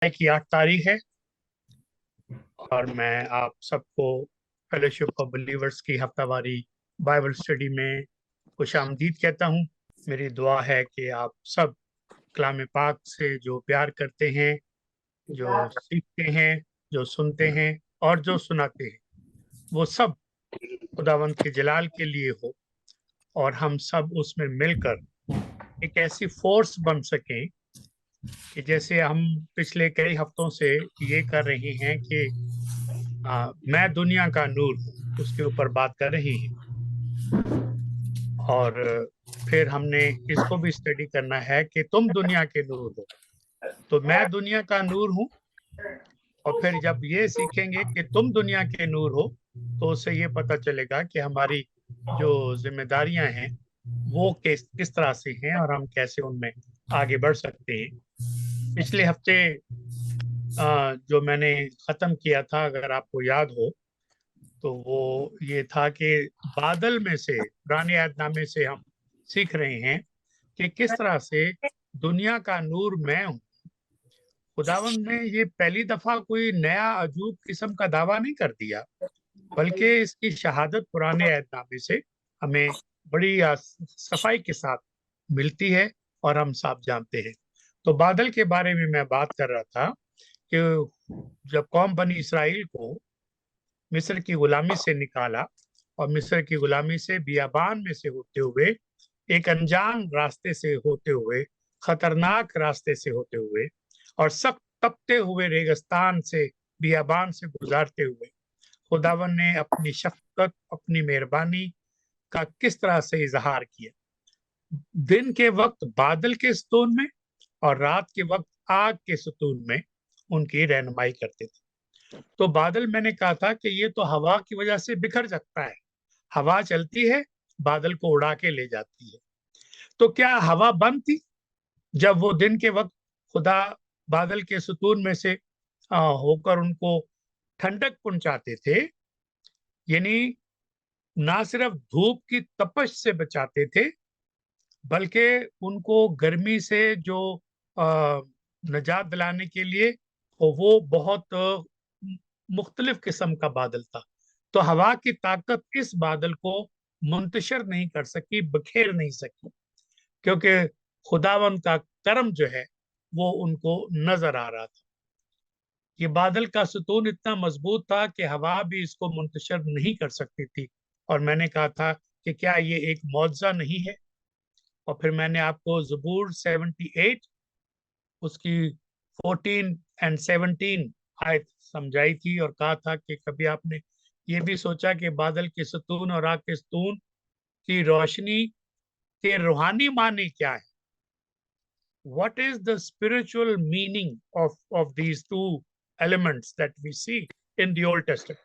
की 8 तारीख है और मैं आप सबको फेलोशिप ऑफ बिलीवर्स की हफ्तावारी बाइबल स्टडी में खुशामदीद कहता हूँ। मेरी दुआ है कि आप सब कलाम पाक से जो प्यार करते हैं, जो सीखते हैं, जो सुनते हैं और जो सुनाते हैं, वो सब खुदावंद के जलाल के लिए हो और हम सब उसमें मिलकर एक ऐसी फोर्स बन सकें कि जैसे हम पिछले कई हफ्तों से ये कर रहे हैं कि मैं दुनिया का नूर हूँ, उसके ऊपर बात कर रही हैं। और फिर हमने इसको भी स्टडी करना है कि तुम दुनिया के नूर हो। तो मैं दुनिया का नूर हूँ, और फिर जब ये सीखेंगे कि तुम दुनिया के नूर हो, तो उससे ये पता चलेगा कि हमारी जो जिम्मेदारियां हैं वो किस तरह से हैं और हम कैसे उनमें आगे बढ़ सकते हैं। पिछले हफ्ते जो मैंने खत्म किया था, अगर आपको याद हो, तो वो ये था कि बादल में से, पुराने अहदनामे से हम सीख रहे हैं कि किस तरह से दुनिया का नूर मैं हूँ। खुदावंद ने ये पहली दफा कोई नया अजूब किस्म का दावा नहीं कर दिया, बल्कि इसकी शहादत पुराने अहदनामे से हमें बड़ी सफाई के साथ मिलती है और हम साफ जानते हैं। तो बादल के बारे में मैं बात कर रहा था कि जब कौम बनी इसराइल को मिस्र की गुलामी से निकाला और मिस्र की गुलामी से बियाबान में से होते हुए, एक अनजान रास्ते से होते हुए, खतरनाक रास्ते से होते हुए और सख्त तपते हुए रेगिस्तान से, बियाबान से गुजारते हुए, खुदावन ने अपनी शफकत, अपनी मेहरबानी का किस तरह से इजहार किया। दिन के वक्त बादल के सतून में और रात के वक्त आग के सतून में उनकी रहनुमाई करते थे। तो बादल, मैंने कहा था कि ये तो हवा की वजह से बिखर सकता है। हवा चलती है, बादल को उड़ा के ले जाती है। तो क्या हवा बंद थी जब वो दिन के वक्त खुदा बादल के सुतून में से होकर उनको ठंडक पहुंचाते थे? यानी ना सिर्फ धूप की तपश से बचाते थे, बल्कि उनको गर्मी से जो अ, निजात दिलाने के लिए वो बहुत मुख्तलिफ किस्म का बादल था। तो हवा की ताकत इस बादल को मुंतशिर नहीं कर सकी, बखेर नहीं सकी, क्योंकि खुदावंद का करम जो है वो उनको नजर आ रहा था। ये बादल का सुतून इतना मजबूत था कि हवा भी इसको मुंतशिर नहीं कर सकती थी। और मैंने कहा था कि क्या ये एक मौजज़ा नहीं है? और फिर मैंने आपको ज़बूर 78 उसकी 14 एंड 17 आयत समझाई थी और कहा था कि कभी आपने ये भी सोचा कि बादल के सुतून और आग के सुतून की रोशनी के रूहानी माने क्या है? What is the spiritual meaning of these two elements that we see in the Old Testament?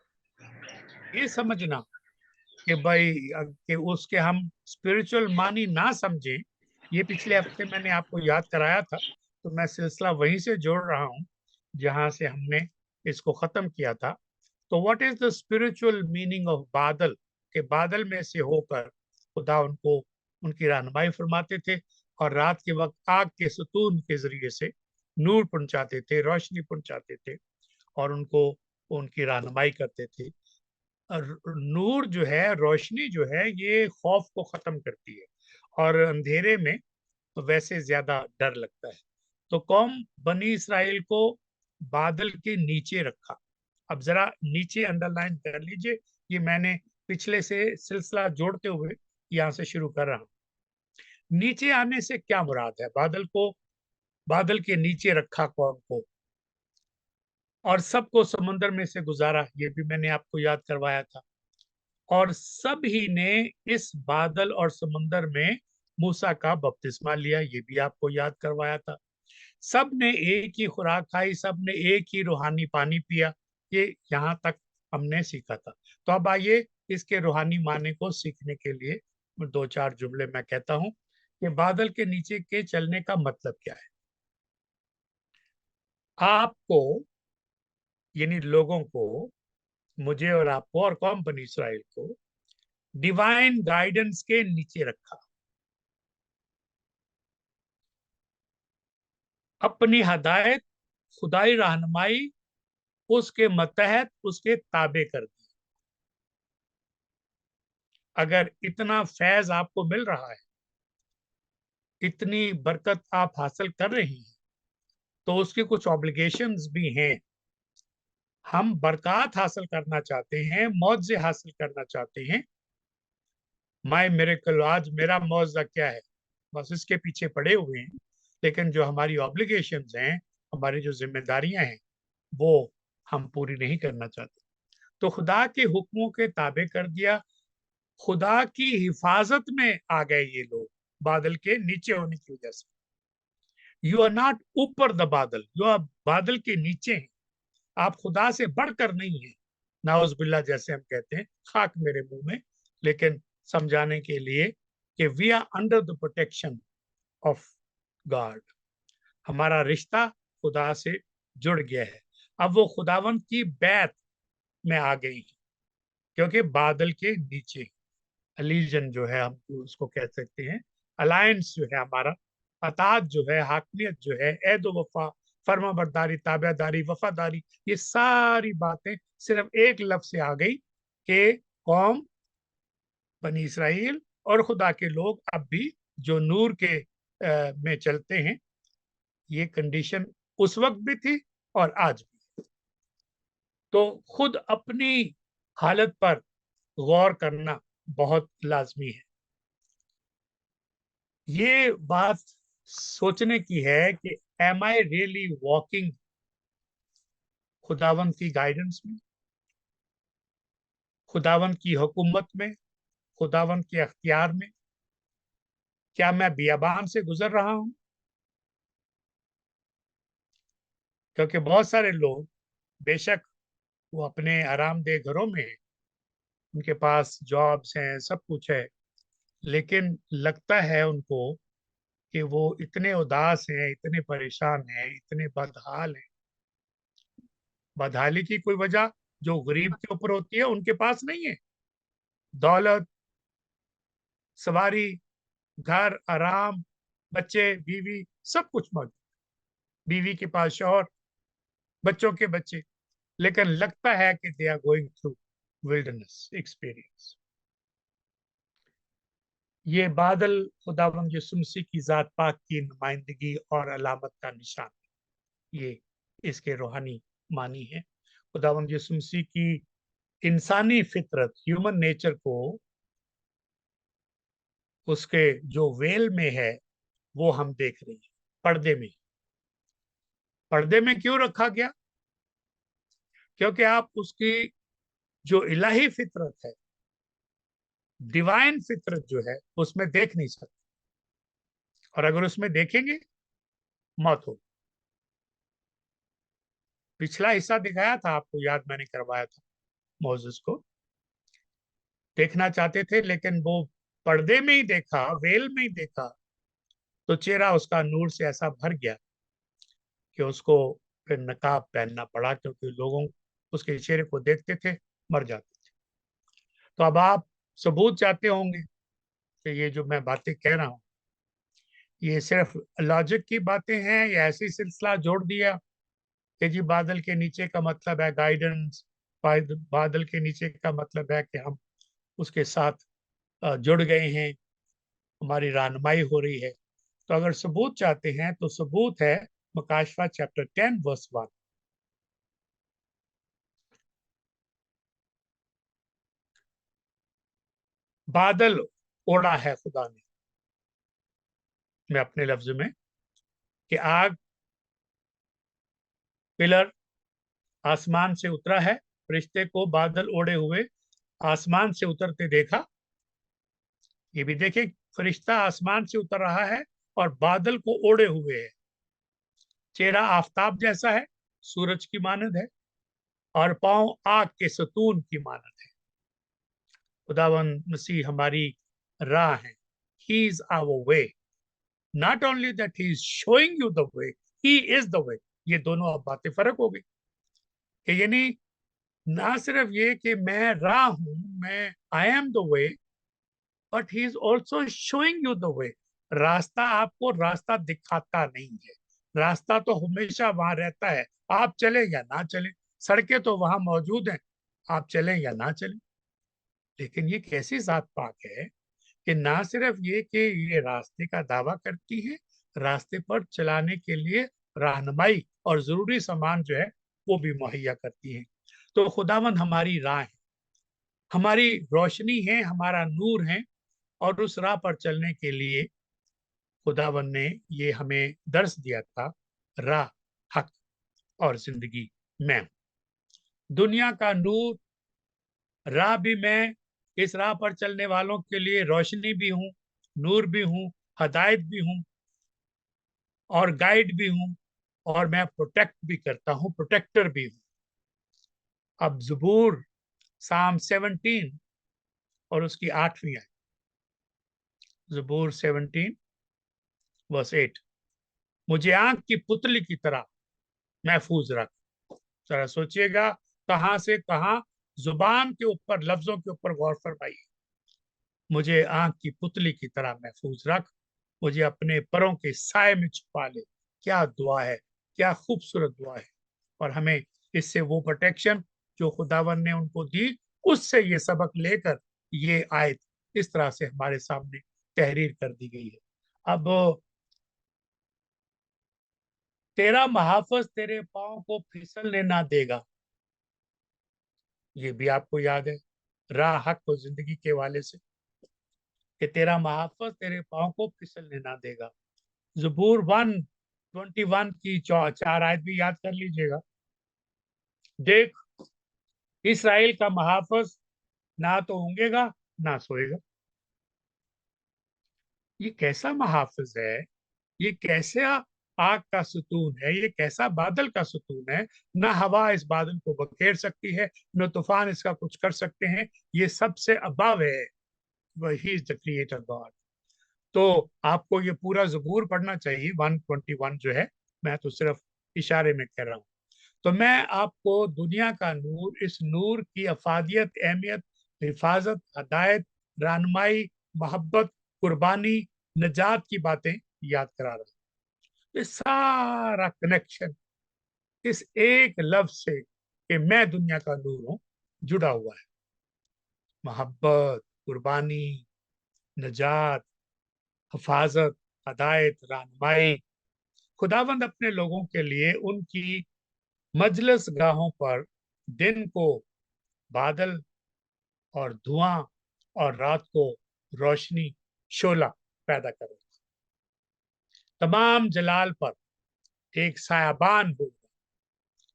ये समझना कि भाई कि उसके हम स्पिरिचुअल मानी ना समझें, ये पिछले हफ्ते मैंने आपको याद कराया था। तो मैं सिलसिला वहीं से जोड़ रहा हूँ जहां से हमने इसको खत्म किया था। तो what is the spiritual meaning of बादल? के बादल में से होकर खुदा उनको उनकी रहनुमाई फरमाते थे और रात के वक्त आग के सतून के जरिए से नूर पहुंचाते थे, रोशनी पहुंचाते थे और उनको उनकी रहनुमाई करते थे। नूर जो है, रोशनी जो है, ये खौफ को खत्म करती है और अंधेरे में तो वैसे ज्यादा डर लगता है। तो कौम बनी इसराइल को बादल के नीचे रखा। अब जरा नीचे अंडरलाइन कर लीजिए, ये मैंने पिछले से सिलसिला जोड़ते हुए यहाँ से शुरू कर रहा हूँ। नीचे आने से क्या मुराद है? बादल को, बादल के नीचे रखा कौम को और सबको समुद्र में से गुजारा, ये भी मैंने आपको याद करवाया था। और सब ही ने इस बादल और समुंदर में मूसा का बपतिस्मा लिया, ये भी आपको याद करवाया था। सब ने एक ही खुराक खाई, सब ने एक ही रूहानी पानी पिया, ये यहाँ तक हमने सीखा था। तो अब आइए इसके रूहानी माने को सीखने के लिए दो चार जुमले मैं कहता हूँ कि बादल के नीचे के चलने का मतलब क्या है। आपको, यानी लोगों को, मुझे और आपको और कौम बनी इसराइल को डिवाइन गाइडेंस के नीचे रखा। अपनी हदायत खुदाई रहनुमाई उसके मतहत उसके ताबे कर दी। अगर इतना फैज आपको मिल रहा है, इतनी बरकत आप हासिल कर रही हैं, तो उसके कुछ ऑब्लिगेशंस भी हैं। हम बरकत हासिल करना चाहते हैं, मौजे हासिल करना चाहते हैं। माय मिरेकल, आज मेरा मौजा क्या है, बस इसके पीछे पड़े हुए हैं। लेकिन जो हमारी ऑब्लिगेशंस हैं, हमारी जो जिम्मेदारियां हैं, वो हम पूरी नहीं करना चाहते। तो खुदा के हुक्मों के ताबे कर दिया, खुदा की हिफाजत में आ गए ये लोग बादल के नीचे होने की वजह से। यू आर नॉट ऊपर द बादल, यू आर बादल के नीचे हैं। आप खुदा से बढ़कर नहीं है, नाउज़ुबिल्लाह जैसे हम कहते हैं, खाक मेरे मुंह में। लेकिन समझाने के लिए कि we are under the protection of God, हमारा रिश्ता खुदा से जुड़ गया है। अब वो खुदावंत की बैत में आ गई है, क्योंकि बादल के नीचे अलीजन जो है, हम उसको कह सकते हैं, अलायंस जो है हमारा, अतात जो है, हाकमियत जो है, ऐद वफा, फर्मा बरदारी, ताबेदारी, वफादारी, ये सारी बातें सिर्फ एक लफ्ज से आ गई कि कौम बनी इसराइल और खुदा के लोग अब भी जो नूर के में चलते हैं। ये कंडीशन उस वक्त भी थी और आज भी। तो खुद अपनी हालत पर गौर करना बहुत लाजमी है। ये बात सोचने की है कि एम आई रियली वॉकिंग खुदावंत की गाइडेंस में, खुदावंत की हुकूमत में, खुदावंत के अख्तियार में? क्या मैं बियाबान से गुजर रहा हूं? क्योंकि बहुत सारे लोग, बेशक वो अपने आरामदेह घरों में हैं, उनके पास जॉब्स हैं, सब कुछ है, लेकिन लगता है उनको कि वो इतने उदास हैं, इतने परेशान हैं, इतने बदहाल हैं। बदहाली की कोई वजह जो गरीब के ऊपर होती है उनके पास नहीं है। दौलत, सवारी, घर, आराम, बच्चे, बीवी, सब कुछ मौजूद। बीवी के पास शौहर, बच्चों के बच्चे, लेकिन लगता है कि they are going through wilderness experience. ये बादल खुदावंद यीशु मसीह की जात पाक की नुमाइंदगी और अलामत का निशान है। ये इसके रूहानी मानी है। खुदावंद यीशु मसीह की इंसानी फितरत, ह्यूमन नेचर को उसके जो वेल में है वो हम देख रहे हैं, पर्दे में। पर्दे में क्यों रखा गया? क्योंकि आप उसकी जो इलाही फितरत है, डिवाइन फितरत जो है, उसमें देख नहीं सकते। और अगर उसमें देखेंगे, मौत हो। पिछला हिस्सा दिखाया था आपको, याद मैंने करवाया था। मोसेस को देखना चाहते थे, लेकिन वो पर्दे में ही देखा, वेल में ही देखा, तो चेहरा उसका नूर से ऐसा भर गया कि उसको फिर नकाब पहनना पड़ा, क्योंकि लोगों उसके चेहरे को देखते थे, मर जाते थे। तो अब आप सबूत चाहते होंगे कि ये जो मैं बातें कह रहा हूँ, ये सिर्फ लॉजिक की बातें हैं या ऐसी सिलसिला जोड़ दिया कि जी बादल के नीचे का मतलब है गाइडेंस, बादल के नीचे का मतलब है कि हम उसके साथ जुड़ गए हैं, हमारी रहनुमाई हो रही है। तो अगर सबूत चाहते हैं तो सबूत है मकाशवा चैप्टर 10 वर्स 1। बादल ओढ़ा है खुदा ने, मैं अपने लफ्ज में, कि आग पिलर आसमान से उतरा है। फरिश्ते को बादल ओढ़े हुए आसमान से उतरते देखा। ये भी देखे, फरिश्ता आसमान से उतर रहा है और बादल को ओढ़े हुए है। चेहरा आफताब जैसा है, सूरज की मानद है, और पांव आग के सतून की मानद है। खुदावन मसीह हमारी राह है। He is our way. Not only that he is showing you the way, he is the way. ये दोनों अब बातें फर्क हो गई कि यानी ना सिर्फ ये कि मैं राह हूं, मैं I am the way, but he is also showing you the वे। रास्ता आपको रास्ता दिखाता नहीं है, रास्ता तो हमेशा वहां रहता है, आप चले या ना चले, सड़कें तो वहां मौजूद हैं, आप चलें या ना चलें। लेकिन ये कैसी जात पाक है कि ना सिर्फ ये कि ये रास्ते का दावा करती है, रास्ते पर चलाने के लिए रहनुमाई और जरूरी सामान जो है वो भी मुहैया करती है। तो खुदावंद हमारी राह है, हमारी रोशनी है, हमारा नूर है, और उस राह पर चलने के लिए खुदावन ने ये हमें दर्श दिया था, राह, हक और जिंदगी मैं हूं। दुनिया का नूर, राह भी मैं, इस राह पर चलने वालों के लिए रोशनी भी हूँ, नूर भी हूँ, हदायत भी हूँ और गाइड भी हूँ, और मैं प्रोटेक्ट भी करता हूँ, प्रोटेक्टर भी हूँ। अब ज़बूर साम 17 और उसकी 8वीं आयत, ज़बूर 17 वर्स 8, मुझे आंख की पुतली की तरह महफूज रख। जरा सोचिएगा, कहां से कहां जुबान के ऊपर, लफ्जों के ऊपर गौर फरमाइए। मुझे आंख की पुतली की तरह महफूज रख, मुझे अपने परों के साए में छुपा ले। क्या दुआ है, क्या खूबसूरत दुआ है। और हमें इससे वो प्रोटेक्शन जो खुदावन ने उनको दी, उससे ये सबक लेकर ये आयत इस तरह से हमारे सामने तहरीर कर दी गई है। अब तेरा महाफज तेरे पाँव को फिसलने ना देगा, ये भी आपको याद है राह, हक और जिंदगी के वाले से, कि तेरा महाफज तेरे पाँव को फिसलने ना देगा। ज़बूर 121 की 4 आयत भी याद कर लीजिएगा। देख, इसराइल का महाफज ना तो ऊँगेगा ना सोएगा। ये कैसा महाफिज है, ये कैसा आग का सुतून है, ये कैसा बादल का सुतून है। ना हवा इस बादल को बखेर सकती है, न तूफान इसका कुछ कर सकते हैं। ये सबसे अबव है, वही इज द क्रिएटर गॉड। तो आपको ये पूरा ज़बूर पढ़ना चाहिए, 121 जो है, मैं तो सिर्फ इशारे में कह रहा हूँ। तो मैं आपको दुनिया का नूर, इस नूर की अफादियत, अहमियत, हिफाजत, हदायत, रहनुमाई, मोहब्बत, कुर्बानी, नजात की बातें याद करा रहा हूँ। ये सारा कनेक्शन इस एक लफ्ज से कि मैं दुनिया का नूर हूं जुड़ा हुआ है। मोहब्बत, कुर्बानी, नजात, हिफाजत, हदायत, रहनुमाई। खुदावंद अपने लोगों के लिए उनकी मजलिस गाहों पर दिन को बादल और धुआं और रात को रोशनी, शोला पैदा करेगा। तमाम जलाल पर एक सायाबान होगा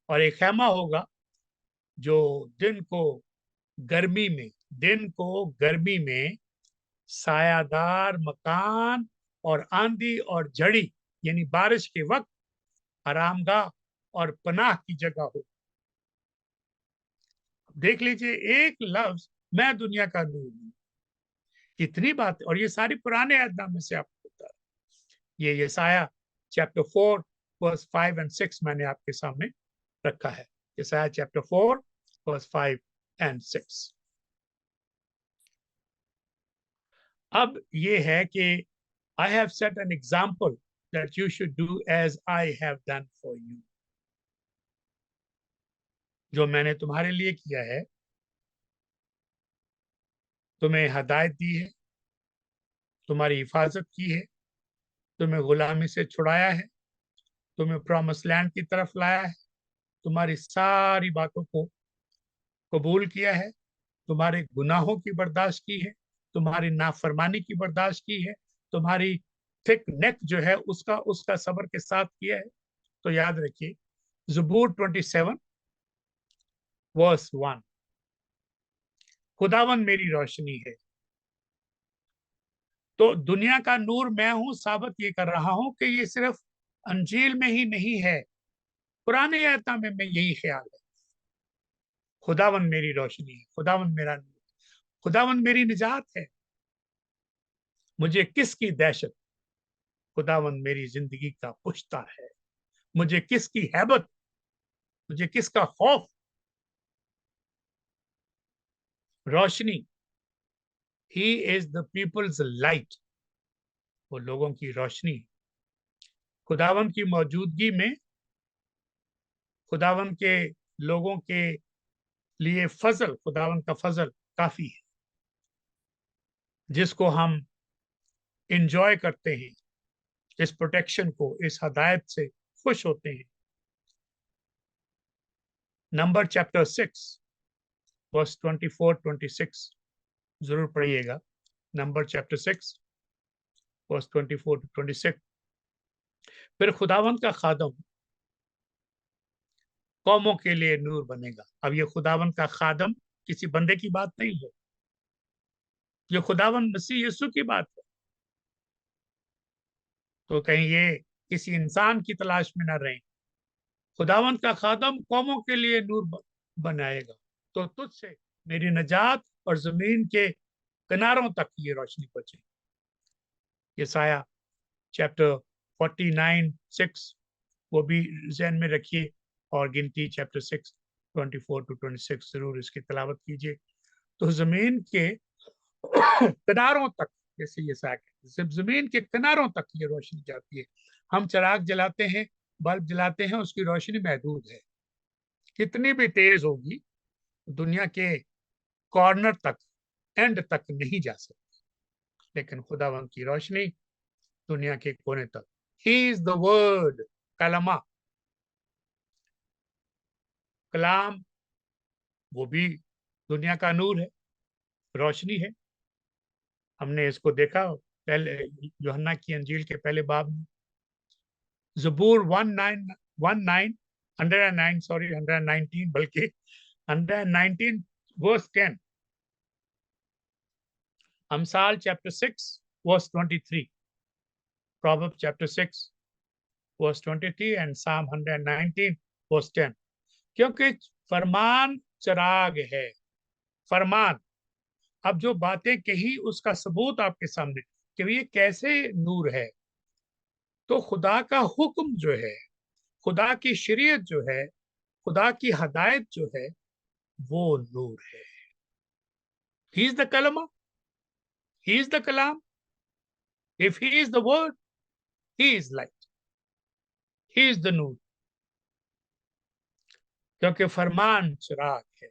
और एक खेमा होगा जो दिन को गर्मी में, दिन को गर्मी में सायादार मकान और आंधी और झड़ी यानी बारिश के वक्त आरामगाह और पनाह की जगह हो। देख लीजिए, एक लफ्ज मैं दुनिया का नूर हूं, कितनी बात। और ये सारी पुराने ऐतनामे से आपको बता रहा हूं। ये यसाया चैप्टर 4 वर्स 5 एंड 6 मैंने आपके सामने रखा है। यसाया चैप्टर 4 वर्स 5 एंड 6। अब ये है कि I have set an example that you should do as I have done for you. जो मैंने तुम्हारे लिए किया है, तुम्हें हदायत दी है, तुम्हारी हिफाजत की है, तुम्हें गुलामी से छुड़ाया है, तुम्हें प्रॉमिस लैंड की तरफ लाया है, तुम्हारी सारी बातों को कबूल किया है, तुम्हारे गुनाहों की बर्दाश्त की है, तुम्हारी नाफरमानी की बर्दाश्त की है, तुम्हारी थिक नेक जो है उसका उसका सब्र के साथ किया है। तो याद रखिए, ज़बूर 27 वर्स 1, खुदावन मेरी रोशनी है। तो दुनिया का नूर मैं हूं, साबित ये कर रहा हूं कि ये सिर्फ अंजील में ही नहीं है, पुराने ऐतनामे में यही ख्याल है। खुदावन मेरी रोशनी है, खुदावन मेरा नूर, खुदावन मेरी निजात है, मुझे किसकी दहशत, खुदावन मेरी जिंदगी का पुश्ता है, मुझे किसकी हैबत, मुझे किसका खौफ। रोशनी, he is the people's light, वो लोगों की रोशनी। खुदावंद की मौजूदगी में खुदावंद के लोगों के लिए फजल, खुदावंद का फजल काफी है, जिसको हम इंजॉय करते हैं, इस प्रोटेक्शन को, इस हदायत से खुश होते हैं। नंबर चैप्टर 6 वर्स 24-26 जरूर पढ़िएगा। Number chapter 6 verse 24-26। फिर खुदावंद का खादम कौमों के लिए नूर बनेगा। अब ये खुदावंद का खादम किसी बंदे की बात नहीं है, ये खुदावंद मसीह यीशु की बात है। तो कहीं ये किसी इंसान की तलाश में ना रहे। खुदावंद का खादम कौमों के लिए नूर बनाएगा, तो तुझसे मेरी नजात और जमीन के किनारों तक ये रोशनी पहुंचे। यसाया चैप्टर 49:6 वो भी जहन में रखिए, और गिनती चैप्टर 6 24-26 जरूर इसकी तलावत कीजिए। तो जमीन के किनारों तक, जैसे ये साक है, जमीन के किनारों तक ये रोशनी जाती है। हम चिराग जलाते हैं, बल्ब जलाते हैं, उसकी रोशनी महदूद है, कितनी भी तेज होगी दुनिया के कॉर्नर तक, एंड तक नहीं जा सकती। लेकिन खुदावंद की रोशनी दुनिया के कोने तक। ही इज द वर्ड, कलमा, कलाम, वो भी दुनिया का नूर है, रोशनी है। हमने इसको देखा पहले यूहन्ना की अंजील के पहले बाब में। जबूर 119 सॉरी 119 बल्कि 119 वर्स 10, अमसाल chapter 6 verse 23, proverb chapter 6 verse 23 and psalm 119 verse 10। क्योंकि फरमान चिराग है, फरमान। अब जो बातें कही उसका सबूत आपके सामने कि ये कैसे नूर है। तो खुदा का हुक्म जो है, खुदा की शरीयत जो है, खुदा की हदायत जो है, वो नूर है। ही इज द कलमा, ही इज द कलाम, if he is the word, he is light, he is the नूर। क्योंकि फरमान चिराग है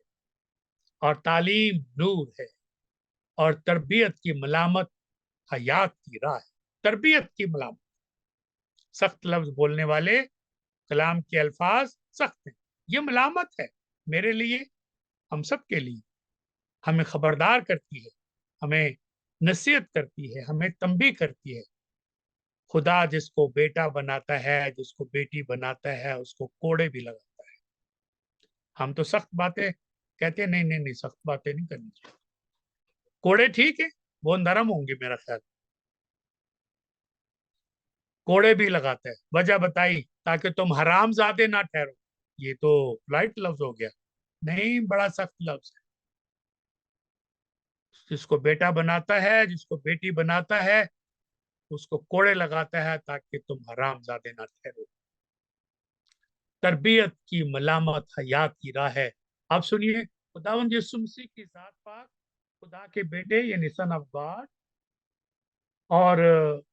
और तालीम नूर है, और तरबियत की मलामत हयात की राह है। तरबियत की मलामत, सख्त लफ्ज बोलने वाले कलाम के अल्फाज सख्त हैं, ये मलामत है मेरे लिए, हम सब के लिए। हमें खबरदार करती है, हमें नसीहत करती है, हमें तंबीह करती है। खुदा जिसको बेटा बनाता है, जिसको बेटी बनाता है, उसको कोड़े भी लगाता है। हम तो सख्त बातें कहते हैं, नहीं नहीं नहीं, सख्त बातें नहीं करनी चाहिए। कोड़े ठीक है, वो नरम होंगे मेरा ख्याल। कोड़े भी लगाता है, वजह बताई ताकि तुम हरामजादे ना ठहरो। ये तो लाइट लफ्ज हो गया, नहीं, बड़ा सख्त लफ्ज है। जिसको बेटा बनाता है, जिसको बेटी बनाता है, उसको कोड़े लगाता है ताकि तुम हरामजादे ना ठहरो। तरबियत की मलामत हयात की राह है। आप सुनिए, खुदावंद यीशु मसीह की जात पाक, खुदा के बेटे यानी सन ऑफ गॉड, और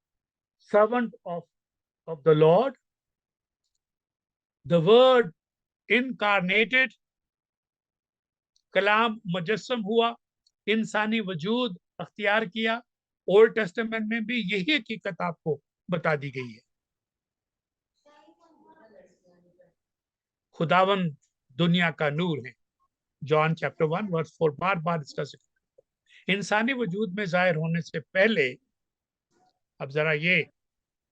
servant of the Lord, the word incarnated, कलाम मुजस्सम हुआ, इंसानी वजूद अख्तियार किया। ओल्ड टेस्टामेंट में भी यही हकीकत आपको बता दी गई है। खुदावन दुनिया का नूर है। जॉन चैप्टर 1 वर्स 4 बार बार इसका जिक्र। इंसानी वजूद में जाहिर होने से पहले, अब जरा ये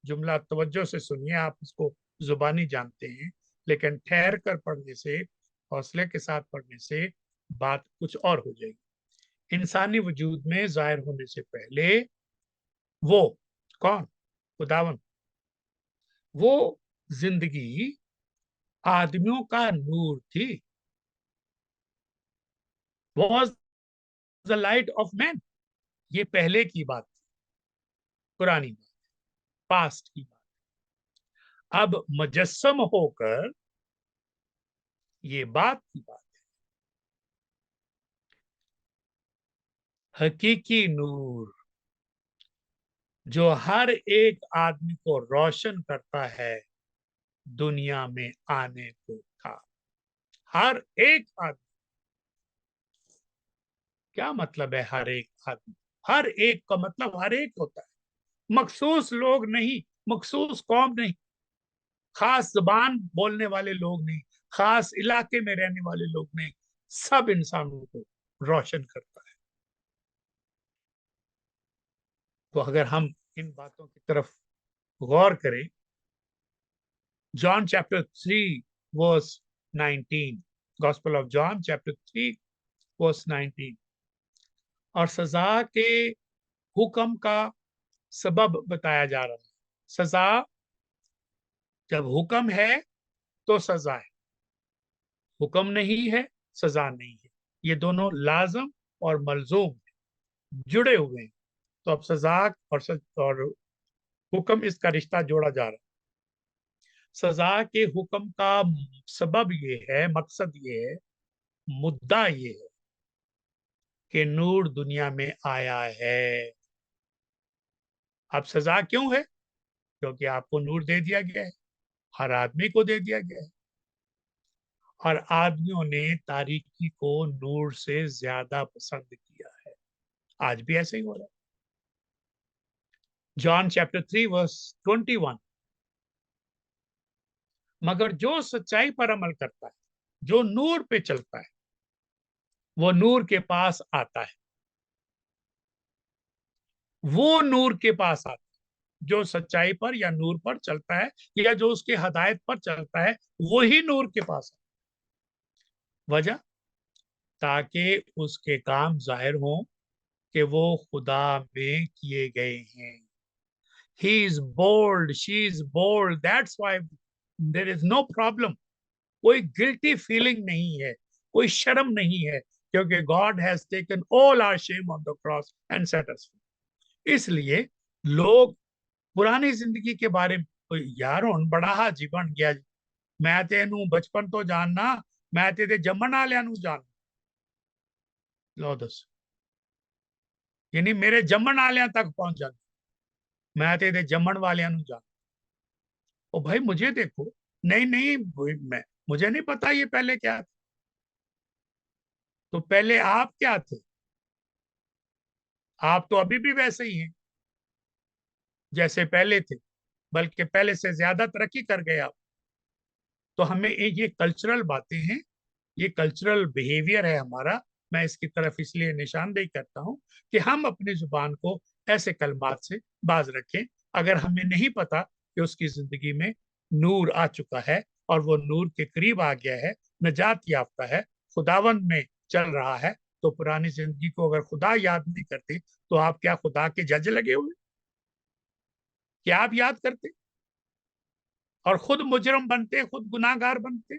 जुमला तवज्जो से सुनिए, आप इसको जुबानी जानते हैं, लेकिन ठहर कर पढ़ने से, हौसले के साथ पढ़ने से बात कुछ और हो जाएगी। इंसानी वजूद में जाहिर होने से पहले वो कौन? खुदावन। वो जिंदगी आदमियों का नूर थी, was the light of man. ये पहले की बात थी, पुरानी बात, पास्ट की बात। अब मुजस्सम होकर ये बात की बात है। हकीकी नूर जो हर एक आदमी को रोशन करता है दुनिया में आने को था। हर एक आदमी, क्या मतलब है हर एक आदमी? हर एक का मतलब हर एक होता है, मखसूस लोग नहीं, मखसूस कौम नहीं, खास जबान बोलने वाले लोग नहीं, खास इलाके में रहने वाले लोग नहीं, सब इंसानों को रोशन करता है। तो अगर हम इन बातों की तरफ गौर करें, John chapter 3 verse 19, gospel of John chapter 3 verse 19, और सजा के हुक्म का सबब बताया जा रहा है। सजा, जब हुक्म है तो सजा है, हुक्म नहीं है सजा नहीं है, ये दोनों लाजम और मलजूम जुड़े हुए हैं। तो अब सजा और हुक्म, इसका रिश्ता जोड़ा जा रहा है। सजा के हुक्म का सबब ये है, मकसद ये है, मुद्दा ये है कि नूर दुनिया में आया है। अब सजा क्यों है? क्योंकि आपको नूर दे दिया गया है, हर आदमी को दे दिया गया है, और आदमियों ने तारीकी को नूर से ज्यादा पसंद किया है। आज भी ऐसे ही हो रहा है। जॉन चैप्टर 3 वर्स 21, मगर जो सच्चाई पर अमल करता है, जो नूर पे चलता है, वो नूर के पास आता है। वो नूर के पास आता है, जो सच्चाई पर या नूर पर चलता है, या जो उसके हदायत पर चलता है, वही नूर के पास आता है। वजह, ताकि उसके काम जाहिर हों कि वो खुदा में किए गए हैं। He is bold, she is bold. That's why there is no problem. कोई गिल्टी फीलिंग नहीं है, कोई शर्म नहीं है, क्योंकि God has taken all our shame on the cross and set us free. इसलिए लोग पुरानी जिंदगी के बारे में, यार हुन बड़ा जीवन गया जी, मैं तेनू बचपन तो जानना, मैं तेरे जम्मन वालियां नू जानना। लो दस, यानी मेरे जम्मन वालियां तक पहुंच जाना, मैं तेरे जम्मन वालियां नू जानना। ओ भाई मुझे देखो, नहीं नहीं, मैं, मुझे नहीं पता ये पहले क्या था। तो पहले आप क्या थे? आप तो अभी भी वैसे ही हैं जैसे पहले थे, बल्कि पहले से ज्यादा तरक्की कर गए आप। तो हमें ये कल्चरल बातें हैं, ये कल्चरल बिहेवियर है हमारा। मैं इसकी तरफ इसलिए निशानदेही करता हूं कि हम अपनी जुबान को ऐसे कलमात से बाज रखें। अगर हमें नहीं पता कि उसकी जिंदगी में नूर आ चुका है और वो नूर के करीब आ गया है, नजात याफ्ता है, खुदावंद में चल रहा है, तो पुरानी जिंदगी को अगर खुदा याद नहीं करते, तो आप क्या खुदा के जज लगे हुए? क्या आप याद करते और खुद मुजरम बनते, खुद गुनाहगार बनते?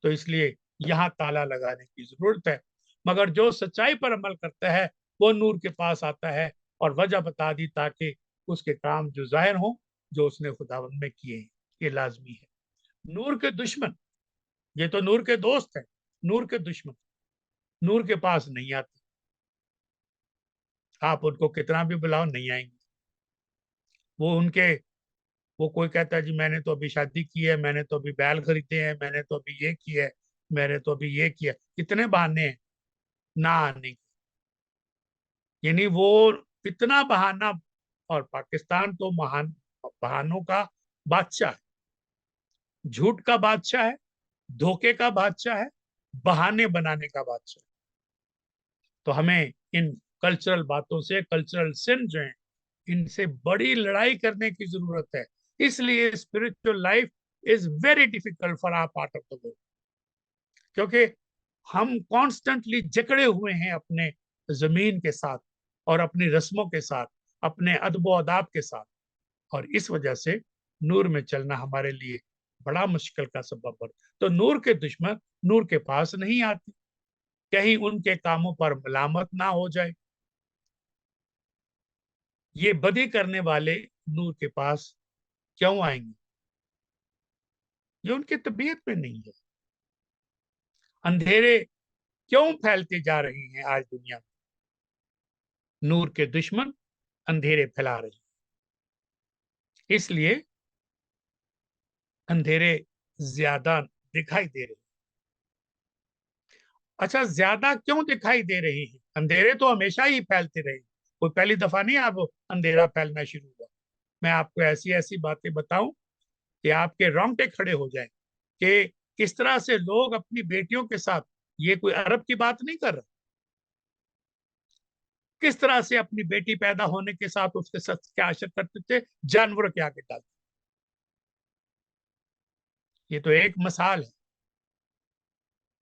तो इसलिए यहाँ ताला लगाने की जरूरत है। मगर जो सच्चाई पर अमल करता है, वो नूर के पास आता है, और वजह बता दी ताकि उसके काम जो जाहिर हो, जो उसने खुदावंद में किए हैं। ये लाजमी है। नूर के दुश्मन, ये तो नूर के दोस्त हैं, नूर के दुश्मन नूर के पास नहीं आते। आप उनको कितना भी बुलाओ, नहीं आएंगे। वो उनके, वो कोई कहता है जी मैंने तो अभी शादी की है, मैंने तो अभी बैल खरीदे हैं, मैंने तो अभी ये किया है, मैंने तो अभी ये किया, कितने बहाने हैं ना आने। यानी वो इतना बहाना, और पाकिस्तान तो महान बहानों का बादशाह है, झूठ का बादशाह है, धोखे का बादशाह है, बहाने बनाने का बादशाह है। तो हमें इन कल्चरल बातों से, कल्चरल सिन जो है, इनसे बड़ी लड़ाई करने की जरूरत है। इसलिए spiritual life is very difficult for our part of the world, क्योंकि हम कॉन्स्टेंटली जकड़े हुए हैं अपने जमीन के साथ, और अपनी रस्मों के साथ, अपने अदब अदाब के साथ, और इस वजह से नूर में चलना हमारे लिए बड़ा मुश्किल का सबब बनता है। तो नूर के दुश्मन नूर के पास नहीं आते, कहीं उनके कामों पर मलामत ना हो जाए। ये बदी करने वाले नूर के पास क्यों आएंगे? ये उनकी तबीयत में नहीं है। अंधेरे क्यों फैलते जा रहे हैं आज दुनिया में? नूर के दुश्मन अंधेरे फैला रहे हैं। इसलिए अंधेरे ज्यादा दिखाई दे रहे। अच्छा, ज्यादा क्यों दिखाई दे रही है? अंधेरे तो हमेशा ही फैलते रहे, कोई पहली दफा नहीं आप अंधेरा फैलना शुरू हुआ। मैं आपको ऐसी ऐसी बातें बताऊं कि आपके रोंगटे खड़े हो जाएं कि किस तरह से लोग अपनी बेटियों के साथ, ये कोई अरब की बात नहीं कर रहा, किस तरह से अपनी बेटी पैदा होने के साथ उसके साथ क्या आचर करते थे, जानवरों के आगे डालते। ये तो एक मिसाल है।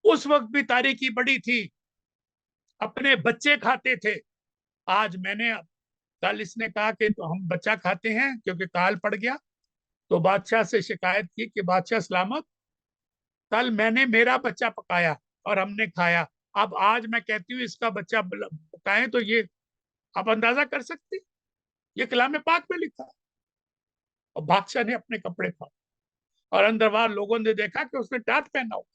उस वक्त भी तारीकी बड़ी थी, अपने बच्चे खाते थे। आज मैंने, कल इसने कहा कि तो हम बच्चा खाते हैं क्योंकि काल पड़ गया, तो बादशाह से शिकायत की कि बादशाह सलामत, कल मैंने मेरा बच्चा पकाया और हमने खाया, अब आज मैं कहती हूँ इसका बच्चा पकाएं, तो ये आप अंदाजा कर सकते हैं? ये कलाम पाक में लिखा है। और बादशाह ने अपने कपड़े फाड़े और अंदर बाहर लोगों ने देखा कि उसने टाट पहना हुआ।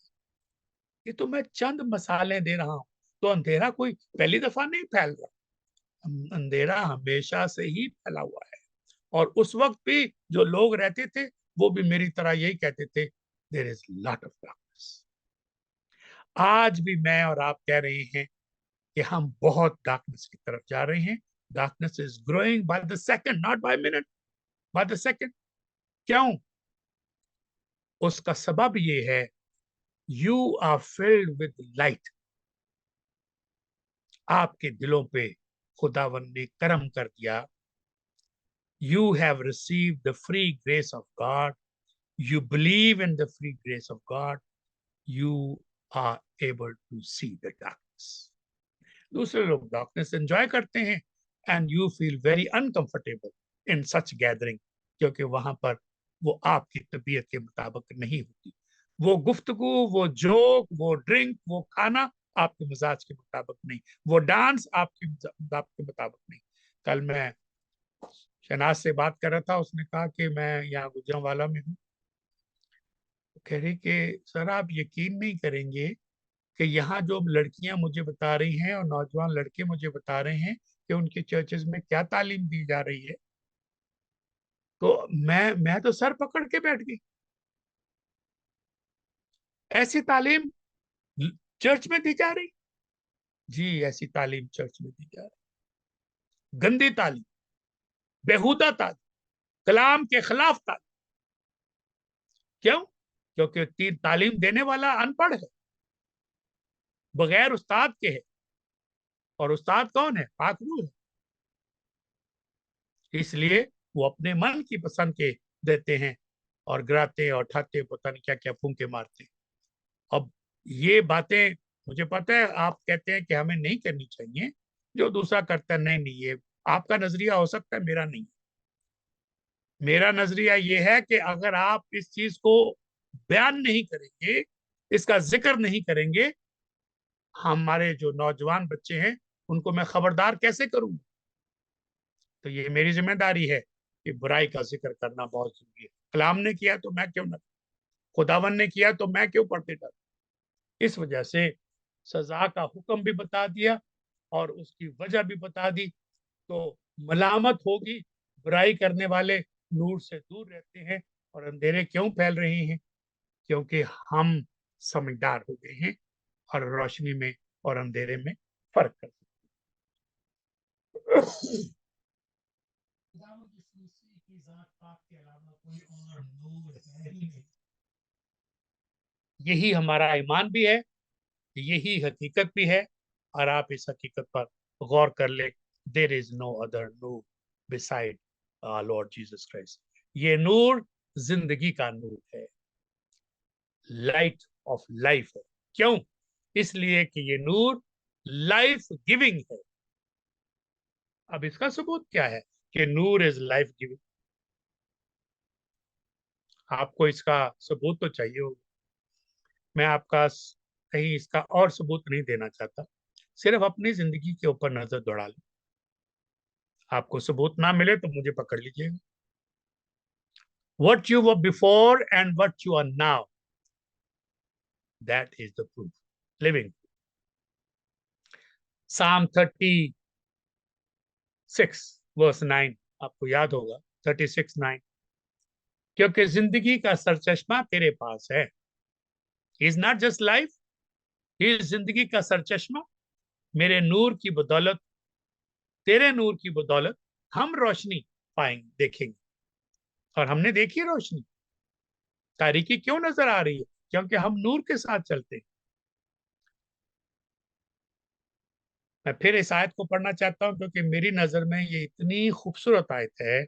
ये तो मैं चंद मसाले दे रहा हूँ। तो अंधेरा कोई पहली दफा नहीं फैल रहा, अंधेरा हमेशा से ही फैला हुआ है। और उस वक्त भी जो लोग रहते थे वो भी मेरी तरह यही कहते थे, there is lot of darkness. आज भी मैं और आप कह रहे हैं कि हम बहुत डार्कनेस की तरफ जा रहे हैं। Darkness is growing by the second, not by minute, by the second. क्यों? उसका सबब ये है, you are filled with light. आपके दिलों पे खुदावन ने करम कर दिया। You have received the free grace of God, you believe in the free grace of God, you are able to see the darkness. दूसरे लोग darkness enjoy करते हैं and you feel very uncomfortable in such gathering, क्योंकि वहां पर वो आपकी तबीयत के मुताबिक नहीं होती। वो गुफ्तगू, वो जोक, वो ड्रिंक, वो खाना आपके मिजाज के मुताबिक नहीं, वो डांस आपके मुताबिक नहीं। कल मैं शहनाज से बात कर रहा था, उसने कहा कि मैं यहाँ गुजरांवाला में हूँ। कह रही कि सर आप यकीन नहीं करेंगे कि यहाँ जो लड़कियां मुझे बता रही हैं और नौजवान लड़के मुझे बता रहे हैं कि उनके चर्चेज में क्या तालीम दी जा रही है, तो मैं तो सर पकड़ के बैठ गई। ऐसी तालीम चर्च में दी जा रही? जी, ऐसी तालीम चर्च में दी जा रही। गंदी तालीम, बेहुदा तालीम, कलाम के खिलाफ तालीम। क्यों? क्योंकि तीन तालीम देने वाला अनपढ़ है, बगैर उस्ताद के है। और उस्ताद कौन है? पाक रूह है। इसलिए वो अपने मन की पसंद के देते हैं और गिराते और ठाते, पता नहीं क्या क्या फूंके मारते। अब ये बातें, मुझे पता है आप कहते हैं कि हमें नहीं करनी चाहिए, जो दूसरा करता है, नहीं नहीं, ये आपका नजरिया हो सकता है, मेरा नहीं। मेरा नजरिया ये है कि अगर आप इस चीज को बयान नहीं करेंगे, इसका जिक्र नहीं करेंगे, हमारे जो नौजवान बच्चे हैं उनको मैं खबरदार कैसे करूं? तो ये मेरी जिम्मेदारी है कि बुराई का जिक्र करना बहुत जरूरी है। कलाम ने किया तो मैं क्यों ना, खुदावन ने किया तो मैं क्यों पढ़ते डर? इस वजह से सजा का हुक्म भी बता दिया और उसकी वजह भी बता दी। तो मलामत होगी, बुराई करने वाले नूर से दूर रहते हैं और अंधेरे क्यों फैल रहे हैं? क्योंकि हम समझदार हो गए हैं और रोशनी में और अंधेरे में फर्क कर सकते हैं। की जात पाक के अलावा कोई और नूर है ही नहीं। यही हमारा ईमान भी है, यही हकीकत भी है। और आप इस हकीकत पर गौर कर ले, देर इज नो अदर नूर बिसाइड लॉर्ड जीसस क्राइस्ट। ये नूर जिंदगी का नूर है, लाइट ऑफ लाइफ है। क्यों? इसलिए कि ये नूर लाइफ गिविंग है। अब इसका सबूत क्या है कि नूर इज लाइफ गिविंग? आपको इसका सबूत तो चाहिए होगा। मैं आपका कहीं इसका और सबूत नहीं देना चाहता, सिर्फ अपनी जिंदगी के ऊपर नजर दौड़ा लें। आपको सबूत ना मिले तो मुझे पकड़ लीजिएगा। What you were before and what you are now, that is the proof, living. Psalm 36 verse 9, आपको याद होगा, 36:9। क्योंकि जिंदगी का सरचश्मा तेरे पास है। Is not just life, he is जिंदगी का सरचश्मा। मेरे नूर की बदौलत, तेरे नूर की बदौलत हम रोशनी पाएंगे, देखेंगे। और हमने देखी रोशनी। तारीकी क्यों नजर आ रही है? क्योंकि हम नूर के साथ चलते हैं। मैं फिर इस आयत को पढ़ना चाहता हूं, क्योंकि मेरी नजर में ये इतनी खूबसूरत आयत है।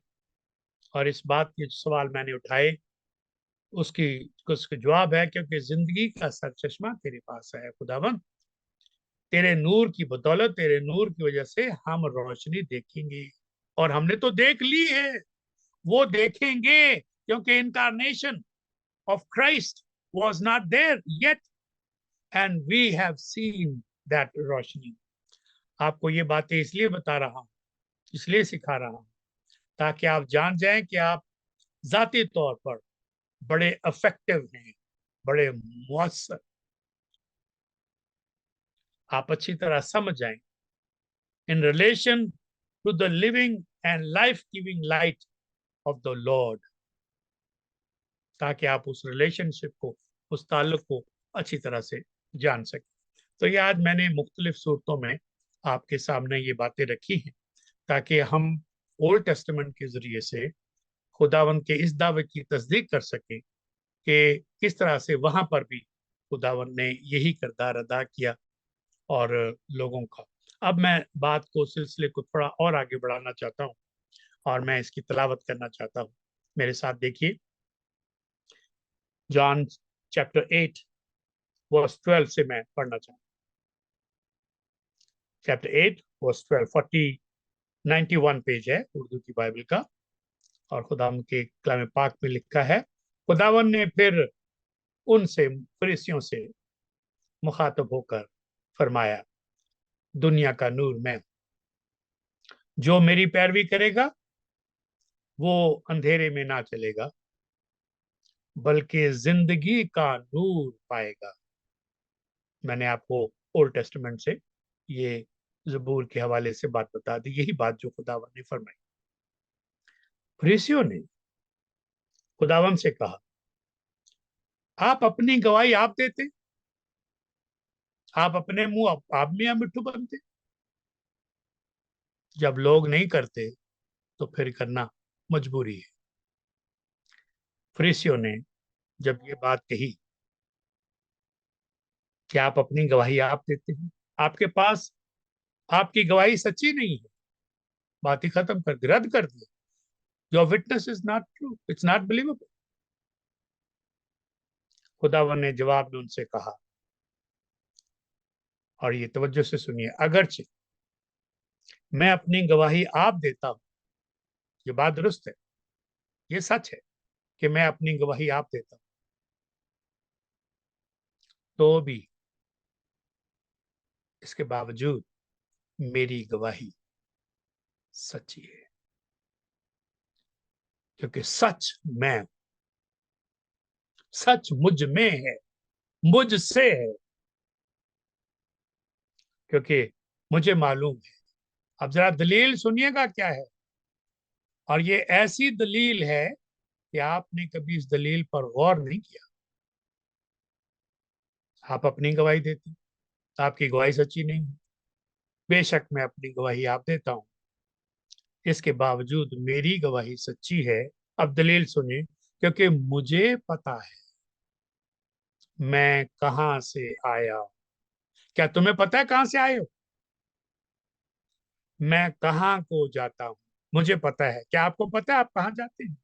और इस बात के जो सवाल मैंने उठाए, उसकी उसका जवाब है, क्योंकि जिंदगी का सरचश्मा तेरे पास है खुदावन। तेरे नूर की बदौलत, तेरे नूर की वजह से हम रोशनी देखेंगे। और हमने तो देख ली है, वो देखेंगे, क्योंकि incarnation of Christ was not there yet, and we have seen that रोशनी। आपको ये बातें इसलिए बता रहा हूं, इसलिए सिखा रहा हूं, ताकि आप जान जाएं कि आप जाती तौर पर बड़े इफेक्टिव हैं, बड़े मुअस्सर। आप अच्छी तरह समझ जाएं in relation to the living and life giving light of the Lord, ताकि आप उस रिलेशनशिप को, उस ताल्लुक को अच्छी तरह से जान सकें। तो ये आज मैंने मुख्तलिफ सूरतों में आपके सामने ये बातें रखी हैं, ताकि हम ओल्ड टेस्टामेंट के जरिए से खुदावन के इस दावे की तस्दीक कर सकें कि किस तरह से वहां पर भी खुदावन ने यही किरदार अदा किया और लोगों का। अब मैं बात को, सिलसिले को थोड़ा और आगे बढ़ाना चाहता हूँ, और मैं इसकी तलावत करना चाहता हूँ। मेरे साथ देखिए, जॉन चैप्टर 8 वर्स 12 से मैं पढ़ना चाहता हूँ। चैप्टर 8 वर्स 12, 91 पेज है उर्दू की बाइबल का। और खुदावन के कलाम पाक में लिखा है, खुदावन ने फिर उनसे, फरीसियों से मुखातब होकर फरमाया, दुनिया का नूर मैं हूं। जो मेरी पैरवी करेगा वो अंधेरे में ना चलेगा, बल्कि जिंदगी का नूर पाएगा। मैंने आपको ओल्ड टेस्टमेंट से ये जबूर के हवाले से बात बता दी, यही बात जो खुदावन ने फरमाई। फरीसियों ने खुदावन से कहा, आप अपनी गवाही आप देते, आप अपने मुंह आप मियां मिट्ठू बनते। जब लोग नहीं करते तो फिर करना मजबूरी है। फरीसियों ने जब ये बात कही कि आप अपनी गवाही आप देते हैं, आपके पास आपकी गवाही सच्ची नहीं है, बात ही खत्म कर दी, रद्द कर दिया। Your witness is not true, it's not believable. खुदावन ने जवाब में उनसे कहा, और ये तवज्जो से सुनिए, अगरचे मैं अपनी गवाही आप देता हूं, ये बात दुरुस्त है, ये सच है कि मैं अपनी गवाही आप देता हूं, तो भी इसके बावजूद मेरी गवाही सच्ची है, क्योंकि सच मैं, सच मुझ में है, मुझसे है, क्योंकि मुझे मालूम है। अब जरा दलील सुनिएगा क्या है। और ये ऐसी दलील है कि आपने कभी इस दलील पर गौर नहीं किया। आप अपनी गवाही देते, आपकी गवाही सच्ची नहीं है। बेशक मैं अपनी गवाही आप देता हूं, इसके बावजूद मेरी गवाही सच्ची है। अब दलील सुनिए, क्योंकि मुझे पता है मैं कहां से आया हूं। क्या तुम्हें पता है कहां से आए हो? मैं कहां को जाता हूं मुझे पता है। क्या आपको पता है आप कहां जाते हैं?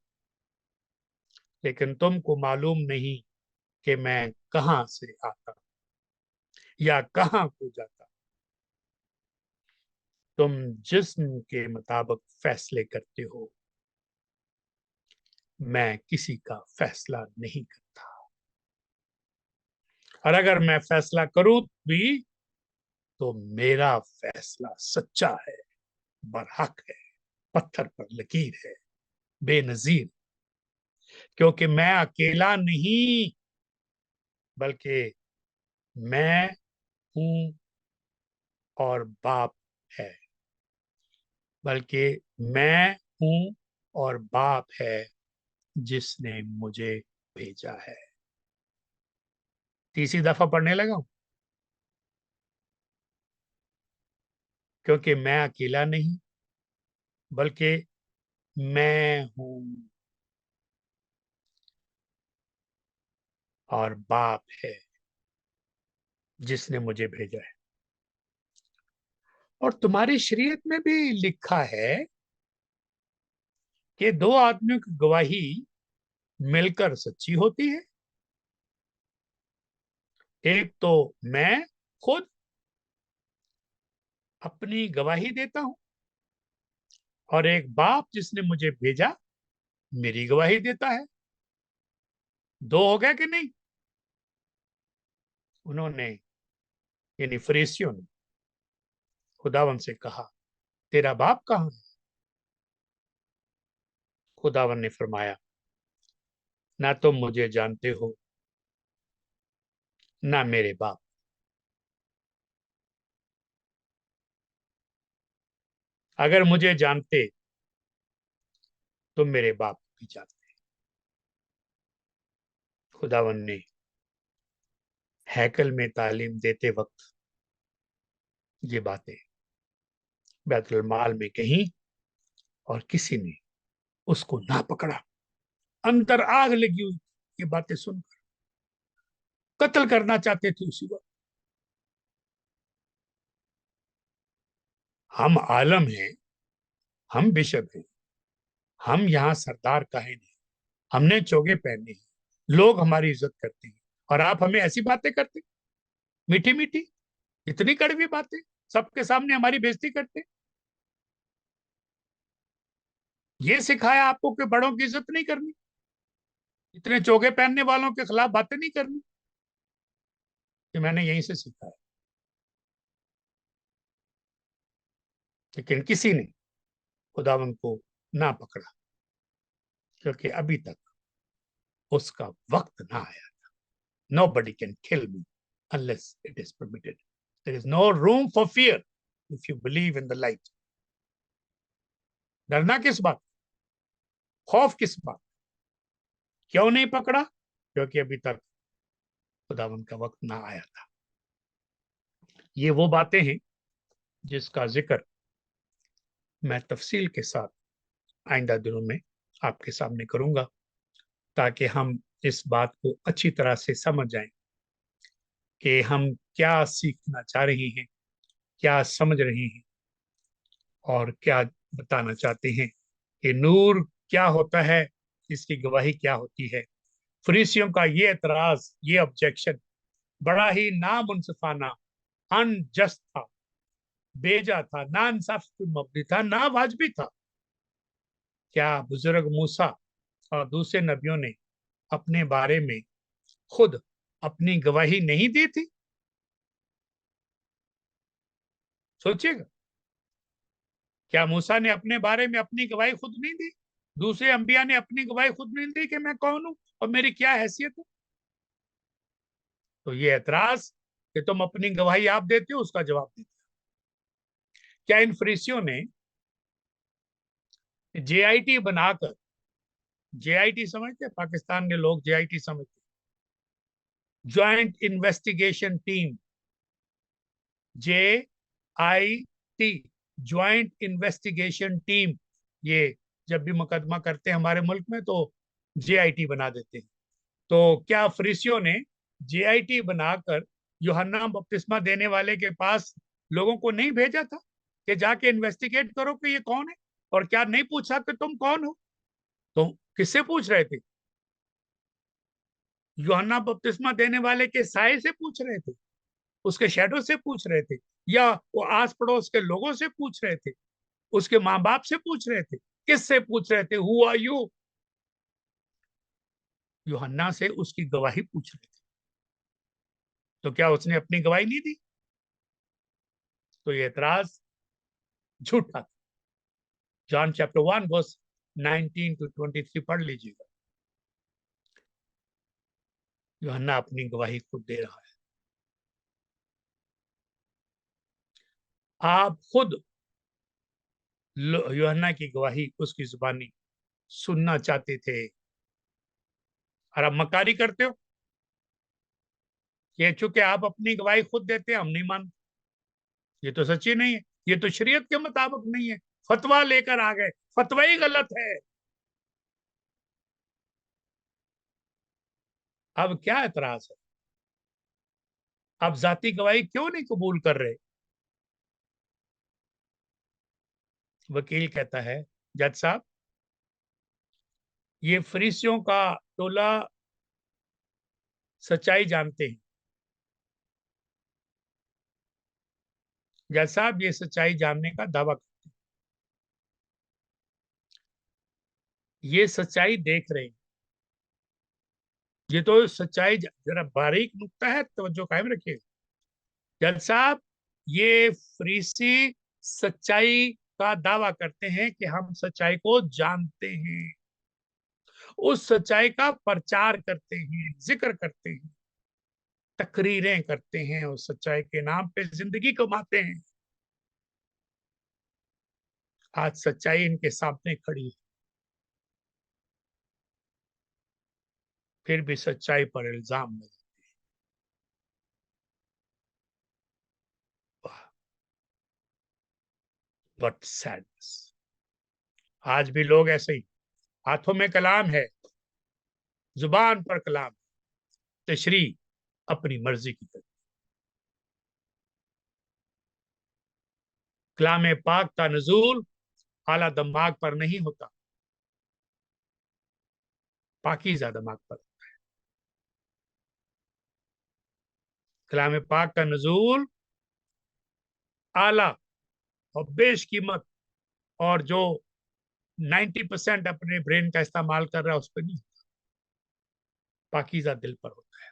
लेकिन तुमको मालूम नहीं कि मैं कहां से आता हूं या कहां को जाता हूं। तुम जिस्म के मुताबिक फैसले करते हो, मैं किसी का फैसला नहीं करता। और अगर मैं फैसला करूं भी, तो मेरा फैसला सच्चा है, बरहक है, पत्थर पर लकीर है, बेनजीर। क्योंकि मैं अकेला नहीं, बल्कि मैं हूं और बाप है, बल्कि मैं हूं और बाप है। जिसने मुझे भेजा है। तीसरी दफा पढ़ने लगा हूं, क्योंकि मैं अकेला नहीं, बल्कि मैं हूं और बाप है जिसने मुझे भेजा है। और तुम्हारी शरीयत में भी लिखा है कि दो आदमियों की गवाही मिलकर सच्ची होती है। एक तो मैं खुद अपनी गवाही देता हूं, और एक बाप जिसने मुझे भेजा मेरी गवाही देता है। दो हो गया कि नहीं? उन्होंने, यानी फरीसियों ने खुदावन से कहा, तेरा बाप कहाँ है? खुदावन ने फरमाया, ना तुम मुझे जानते हो, ना मेरे बाप। अगर मुझे जानते तो मेरे बाप को भी जानते। खुदावन ने हैकल में तालीम देते वक्त ये बातें बैतुल माल में कही, और किसी ने उसको ना पकड़ा। अंदर आग लगी हुई, ये बातें सुनकर कत्ल करना चाहते थे उसी वक्त। हम आलम हैं, हम बिशप हैं, हम यहाँ सरदार काहे नहीं, हमने चोगे पहने हैं, लोग हमारी इज्जत करते हैं, और आप हमें ऐसी बातें करते, मीठी मीठी, इतनी कड़वी बातें, सबके सामने हमारी बेइज्जती करते। ये सिखाया आपको कि बड़ों की इज्जत नहीं करनी, इतने चोगे पहनने वालों के खिलाफ बातें नहीं करनी? कि मैंने यहीं से सीखा है। लेकिन किसी ने खुदावन को ना पकड़ा, क्योंकि अभी तक उसका वक्त ना आया। Nobody can kill me unless it is permitted. There is no room for fear if you believe in the light. डरना किस बात, खौफ किस बात? क्यों नहीं पकड़ा? क्योंकि अभी तक खुदावन का वक्त ना आया था। ये वो बातें हैं जिसका जिक्र मैं तफसील के साथ आइंदा दिनों में आपके सामने करूंगा, ताकि हम इस बात को अच्छी तरह से समझ जाएं कि हम क्या सीखना चाह रहे हैं, क्या समझ रहे हैं, और क्या बताना चाहते हैं कि नूर क्या होता है, इसकी गवाही क्या होती है। फरीसियों का ये एतराज, ये ऑब्जेक्शन बड़ा ही नामुनसिफाना, अनजस्ट था, बेजा था, ना इंसाफ मबनी था, ना वाजबी था। क्या बुजुर्ग मूसा और दूसरे नबियों ने अपने बारे में खुद अपनी गवाही नहीं दी थी? सोचिएगा, क्या मूसा ने अपने बारे में अपनी गवाही खुद नहीं दी? दूसरे अंबिया ने अपनी गवाही खुद नहीं दी कि मैं कौन हूं और मेरी क्या हैसियत है? तो ये एतराज कि तुम अपनी गवाही आप देते हो, उसका जवाब देते हो। क्या इन फरीसियों ने जेआईटी बनाकर, जेआईटी समझते हैं, पाकिस्तान के लोग जेआईटी समझते, joint investigation team, JIT, joint investigation team, ये जब भी मुकदमा करते हैं हमारे मुल्क में तो जेआईटी बना देते हैं। तो क्या फरीसियों ने जेआईटी बनाकर यूहन्ना बपतिस्मा देने वाले के पास लोगों को नहीं भेजा था कि जाके इन्वेस्टिगेट करो कि ये कौन है? और क्या नहीं पूछा कि तुम कौन हो? तो किससे पूछ रहे थे? यूहन्ना बपतिस्मा देने वाले के साय से पूछ रहे थे, उसके शैडो से पूछ रहे थे, या वो आस पड़ोस के लोगों से पूछ रहे थे, उसके माँ बाप से पूछ रहे थे, किससे पूछ रहे थे? Who are you? यूहन्ना से उसकी गवाही पूछ रहे थे। तो क्या उसने अपनी गवाही नहीं दी? तो ये एतराज झूठा। जॉन चैप्टर 1 वर्स 19 to 23 पढ़ लीजिएगा। यूहन्ना अपनी गवाही खुद दे रहा है। आप खुद यूहन्ना की गवाही उसकी जुबानी सुनना चाहते थे, और आप मक्कारी करते हो कि चूंकि आप अपनी गवाही खुद देते हैं हम नहीं मानते। ये तो सच्ची नहीं है, ये तो शरीयत के मुताबिक नहीं है। फतवा लेकर आ गए, फतवा ही गलत है। अब क्या एतराज है? आप जाती गवाही क्यों नहीं कबूल कर रहे? वकील कहता है, जज साहब ये फरीसियों का टोला सच्चाई जानते हैं। जज साहब ये सच्चाई जानने का दावा करते हैं, ये सच्चाई देख रहे हैं। ये तो सच्चाई जरा बारीक नुक्ता है, तवज्जो कायम रखिए। जज साहब ये फरीसी सच्चाई का दावा करते हैं कि हम सच्चाई को जानते हैं, उस सच्चाई का प्रचार करते हैं, जिक्र करते हैं, तकरीरें करते हैं, उस सच्चाई के नाम पे जिंदगी कमाते हैं। आज सच्चाई इनके सामने खड़ी है, फिर भी सच्चाई पर इल्जाम नहीं। बट सैडनेस, आज भी लोग ऐसे ही, हाथों में कलाम है, जुबान पर कलाम, तशरी अपनी मर्जी की तरफ। कलाम पाक का नजूल आला दिमाग पर नहीं होता, पाकीज़ा दिमाग पर। कलाम पाक का नजूल आला और बेशकीमत, और जो 90% अपने ब्रेन का इस्तेमाल कर रहा है उस पर नहीं, पाकीज़ा दिल पर होता है।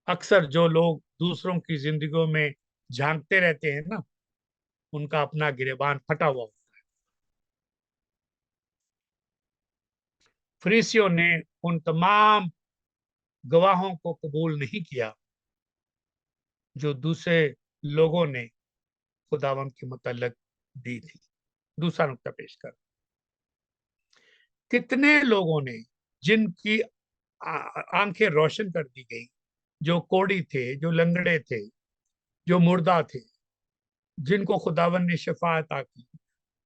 अक्सर जो लोग दूसरों की जिंदगियों में झांकते रहते हैं ना, उनका अपना गिरेबान फटा हुआ होता है। फरीसियों ने उन तमाम गवाहों को कबूल नहीं किया जो दूसरे लोगों ने खुदावंद के मुतल्लक दी थी। दूसरा नुक्ता पेश कर, कितने लोगों ने, जिनकी आंखें रोशन कर दी गई, जो कोड़ी थे, जो लंगड़े थे, जो मुर्दा थे, जिनको खुदावन ने शफा अता की,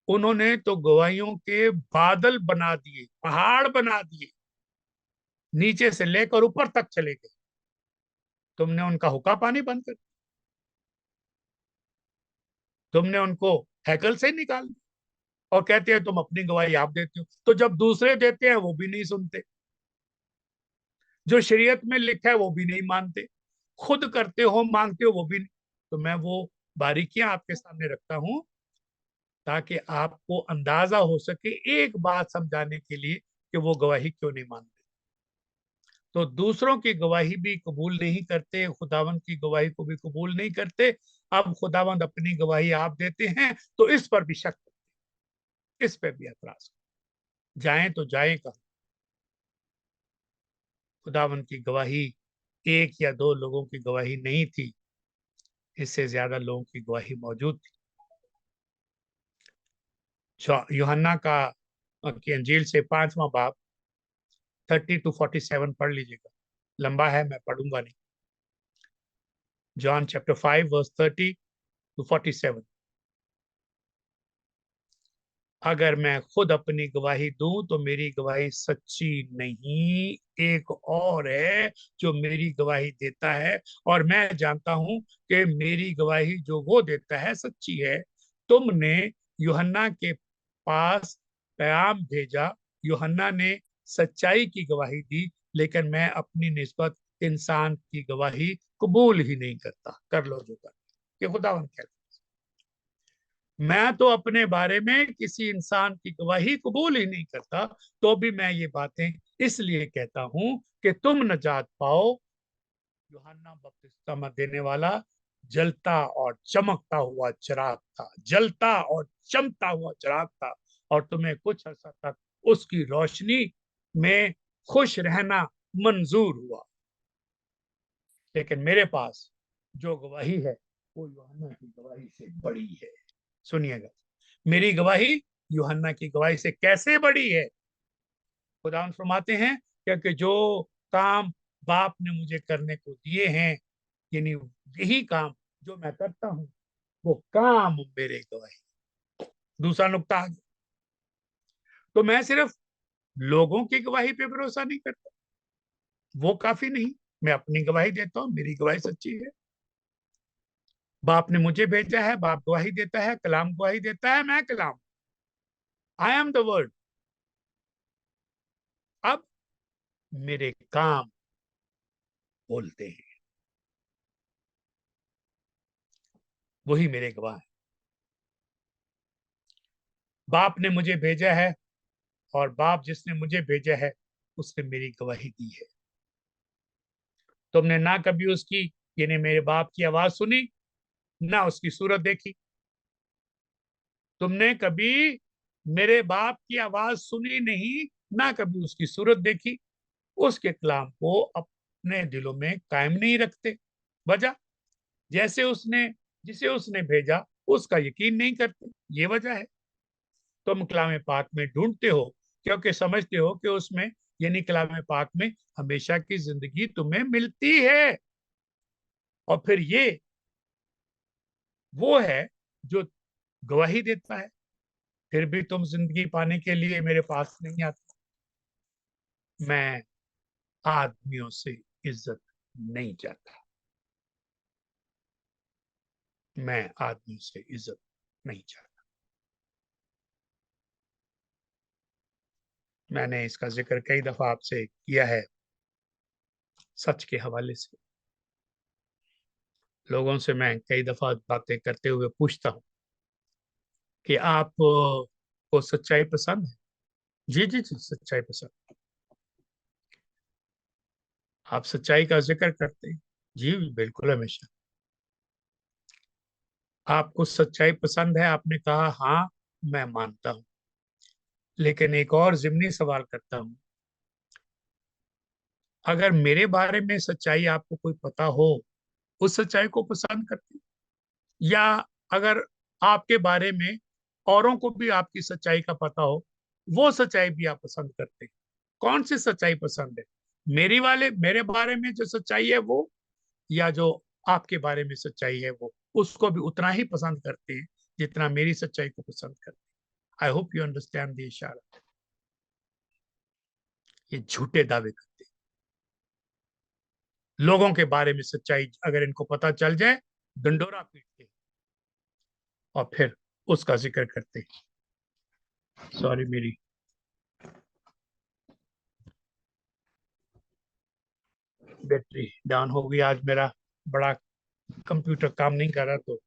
उन्होंने तो गवाहियों के बादल बना दिए, पहाड़ बना दिए, नीचे से लेकर ऊपर तक चले गए। तुमने उनका हुक्का पानी बंद कर, तुमने उनको हैकल से निकाल दिया, और कहते हैं तुम अपनी गवाही आप देते हो। तो जब दूसरे देते हैं वो भी नहीं सुनते, जो शरीयत में लिखा है वो भी नहीं मानते, खुद करते हो मांगते हो वो भी नहीं। तो मैं वो बारीकियां आपके सामने रखता हूं ताकि आपको अंदाजा हो सके, एक बात समझाने के लिए कि वो गवाही क्यों नहीं मानते। तो दूसरों की गवाही भी कबूल नहीं करते, खुदावंद की गवाही को भी कबूल नहीं करते। अब खुदावंद अपनी गवाही आप देते हैं तो इस पर भी शक करते, इस पर भी एतराज। जाएं तो जाएं कहाँ? खुदावंद की गवाही एक या दो लोगों की गवाही नहीं थी, इससे ज्यादा लोगों की गवाही मौजूद थी। यूहन्ना का की अंजील से 5वां बाब 30 to 47 पढ़ लीजिएगा, लंबा है, मैं पढ़ूंगा नहीं। John chapter 5 verse 30 to 47। अगर मैं खुद अपनी गवाही दूं तो मेरी गवाही सच्ची नहीं, एक और है जो मेरी गवाही देता है, और मैं जानता हूं कि मेरी गवाही जो वो देता है सच्ची है। तुमने यूहन्ना के पास पैगाम भेजा, यूहन्ना ने सच्चाई की गवाही दी, लेकिन मैं अपनी निस्बत इंसान की गवाही कबूल ही नहीं करता। कर लो जो कर, ये खुदावंद कहता है। मैं तो अपने बारे में किसी इंसान की गवाही कबूल ही नहीं करता, तो भी मैं ये बातें इसलिए कहता हूं कि तुम नजात पाओ। यूहन्ना बपतिस्मा देने वाला जलता और चमकता हुआ चिराग था, जलता और चमकता हुआ चिराग था, और तुम्हें कुछ अर्सा तक उसकी रोशनी में खुश रहना मंजूर हुआ। लेकिन मेरे पास जो गवाही है वो यूहन्ना की गवाही से बड़ी है। सुनिएगा, मेरी गवाही यूहन्ना की गवाही से कैसे बड़ी है। खुदा फरमाते हैं क्योंकि जो काम बाप ने मुझे करने को दिए हैं, यानी यही काम जो मैं करता हूं वो काम मेरे गवाही। दूसरा नुक्ता आ गया। तो मैं सिर्फ लोगों की गवाही पे भरोसा नहीं करता, वो काफी नहीं, मैं अपनी गवाही देता हूं, मेरी गवाही सच्ची है। बाप ने मुझे भेजा है, बाप गवाही देता है, कलाम गवाही देता है, मैं कलाम, आई एम द वर्ड। अब मेरे काम बोलते हैं, वही मेरे गवाह है। बाप ने मुझे भेजा है और बाप जिसने मुझे भेजा है उसने मेरी गवाही दी है। तुमने ना कभी उसकी, यानी मेरे बाप की आवाज सुनी, ना उसकी सूरत देखी। तुमने कभी मेरे बाप की आवाज सुनी नहीं, ना कभी उसकी सूरत देखी। उसके कलाम को अपने दिलों में कायम नहीं रखते। वजह, जैसे उसने, जिसे उसने भेजा उसका यकीन नहीं करते, ये वजह है। तुम कलाम पाक में ढूंढते हो क्योंकि समझते हो कि उसमें, यानी कलाम पाक में हमेशा की जिंदगी तुम्हें मिलती है। और फिर ये वो है जो गवाही देता है। फिर भी तुम जिंदगी पाने के लिए मेरे पास नहीं आते। मैं आदमियों से इज्जत नहीं चाहता, मैं आदमियों से इज्जत नहीं चाहता। मैंने इसका जिक्र कई दफा आपसे किया है। सच के हवाले से लोगों से मैं कई दफा बातें करते हुए पूछता हूँ कि आप को सच्चाई पसंद है? जी जी जी, सच्चाई पसंद। आप सच्चाई का जिक्र करते हैं? जी बिल्कुल, हमेशा। आपको सच्चाई पसंद है? आपने कहा हाँ, मैं मानता हूं। लेकिन एक और जिमनी सवाल करता हूं, अगर मेरे बारे में सच्चाई आपको कोई पता हो, उस सच्चाई को पसंद करते, या अगर आपके बारे में औरों को भी आपकी सच्चाई का पता हो, वो सच्चाई भी आप पसंद करते? कौन सी सच्चाई पसंद है? मेरे बारे में जो सच्चाई है वो, या जो आपके बारे में सच्चाई है वो? उसको भी उतना ही पसंद करते हैं जितना मेरी सच्चाई को पसंद करते हैं। I hope you understand the इशारा। ये झूठे दावे करते हैं। लोगों के बारे में सच्चाई अगर इनको पता चल जाए, डंडोरा पीटते हैं और फिर उसका जिक्र करते हैं। सॉरी, मेरी बैटरी डाउन हो गई। आज मेरा बड़ा कंप्यूटर काम नहीं कर रहा, तो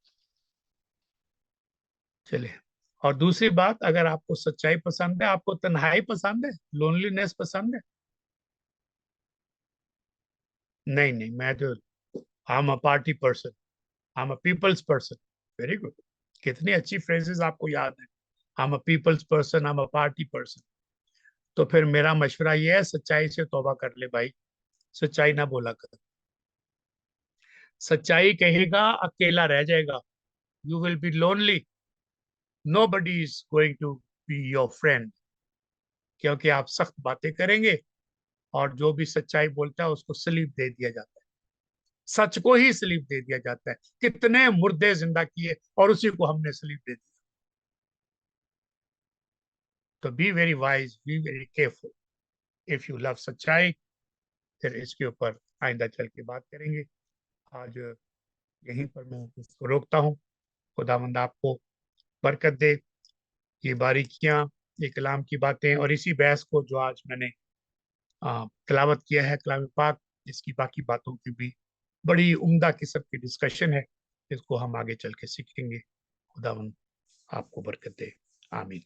चले। और दूसरी बात, अगर आपको सच्चाई पसंद है, आपको तन्हाई पसंद है, लोनलीनेस पसंद है? नहीं नहीं, मैं तो, I am a party person, I am a people's person. Very good, कितनी अच्छी फ्रेजेस आपको याद है। I am a people's person, I am a party person. तो फिर मेरा मशवरा ये है, सच्चाई से तौबा कर ले भाई। सच्चाई ना बोला कर। सच्चाई कहेगा अकेला रह जाएगा, you will be lonely, nobody is going to be your friend. क्योंकि आप सख्त बातें करेंगे और जो भी सच्चाई बोलता है उसको सलीब दे दिया जाता है। सच को ही सलीब दे दिया जाता है। कितने मुर्दे जिंदा किए और उसी को हमने सलीब दे दिया। तो be very wise, be very careful if you love सच्चाई। फिर इसके ऊपर आइंदा चल के बात करेंगे। आज यहीं पर मैं इसको रोकता हूँ। खुदावंद आपको बरकत दे। ये बारीकियां, ये कलाम की बातें और इसी बहस को जो आज मैंने तिलावत किया है कलाम पाक, इसकी बाकी बातों की भी बड़ी उम्दा किस्म की डिस्कशन है। इसको हम आगे चल के सीखेंगे। खुदावंद आपको बरकत दे। आमीन।